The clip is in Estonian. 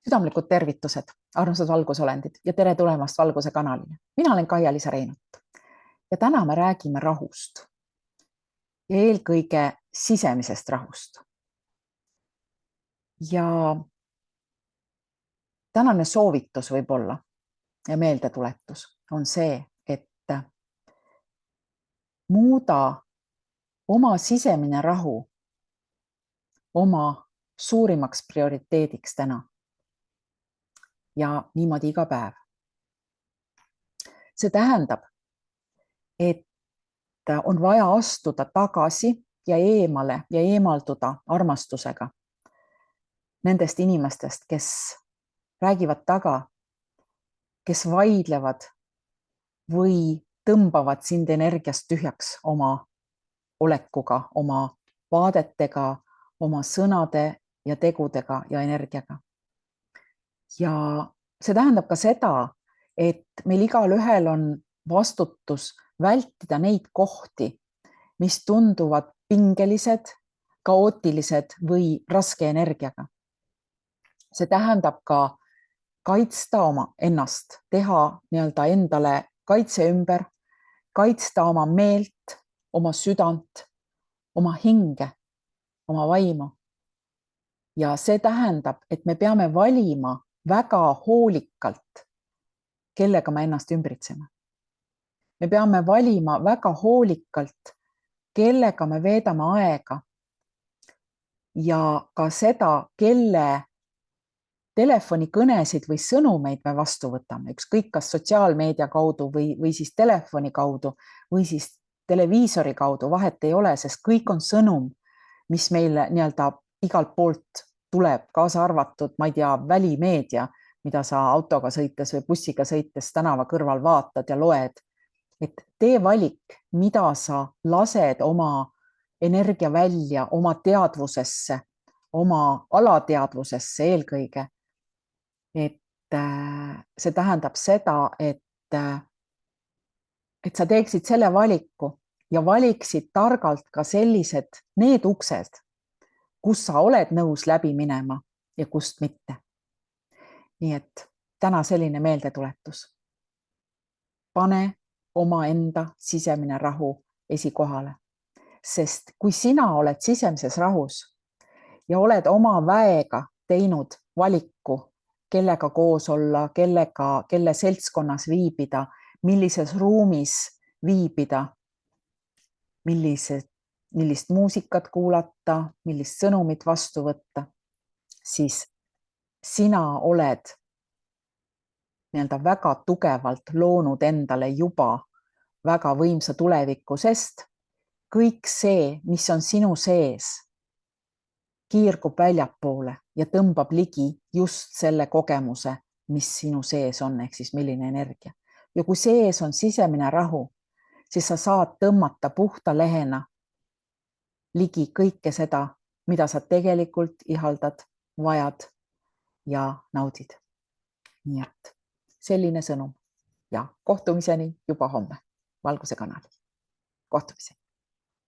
Südamlikud tervitused, armsad valgusolendid ja tere tulemast Valguse kanalile. Mina olen Kaia-Liisa Reinut ja täna me räägime rahust ja eelkõige sisemisest rahust. Ja tänane soovitus võib-olla ja meeldetuletus on see, et muuda oma sisemine rahu oma suurimaks prioriteediks täna. Ja niimoodi iga päev. See tähendab, et on vaja astuda tagasi ja eemale ja eemalduda armastusega nendest inimestest, kes räägivad taga, kes vaidlevad või tõmbavad sind energiast tühjaks oma olekuga, oma vaadetega, oma sõnade ja tegudega ja energiaga. Ja see tähendab ka seda, et meil igalühel on vastutus vältida neid kohti, mis tunduvad pingelised, kaootilised või raske energiaga. See tähendab ka kaitsta oma ennast, teha nii-öelda endale kaitse ümber, kaitsta oma meelt, oma südant, oma hinge, oma vaimu. Ja see tähendab, et me peame valima väga hoolikalt, kellega me ennast ümbritseme. Me peame valima väga hoolikalt, kellega me veedame aega ja ka seda, kelle telefonikõnesid või sõnumeid me vastu võtame, ükskõik kas sotsiaalmeedia kaudu või siis telefoni kaudu või siis televiisori kaudu, vahet ei ole, sest kõik on sõnum, mis meile nii-öelda igalt poolt tuleb, kaasa arvatud, ma ei tea, välimeedia, mida sa autoga sõites või bussiga sõites tänava kõrval vaatad ja loed. Et tee valik, mida sa lased oma energia välja, oma teadvusesse, oma alateadvusesse eelkõige. Et see tähendab seda, et sa teeksid selle valiku ja valiksid targalt ka sellised need uksed, kus sa oled nõus läbi minema ja kust mitte. Nii et täna selline meeldetuletus. Pane omaenda sisemine rahu esikohale, sest kui sina oled sisemises rahus ja oled oma väega teinud valiku, kellega koos olla, kelle seltskonnas viibida, millises ruumis viibida, millist muusikat kuulata, millist sõnumit vastu võtta, siis sina oled nii-öelda väga tugevalt loonud endale juba väga võimsa tuleviku, sest kõik see, mis on sinu sees, kiirgub väljapoole ja tõmbab ligi just selle kogemuse, mis sinu sees on, ehk siis milline energia. Ja kui sees on sisemine rahu, siis sa saad tõmmata puhta lehena ligi kõike seda, mida sa tegelikult ihaldad, vajad ja naudid. Nii et selline sõnum ja kohtumiseni juba homme Valguse kanalil. Kohtumiseni!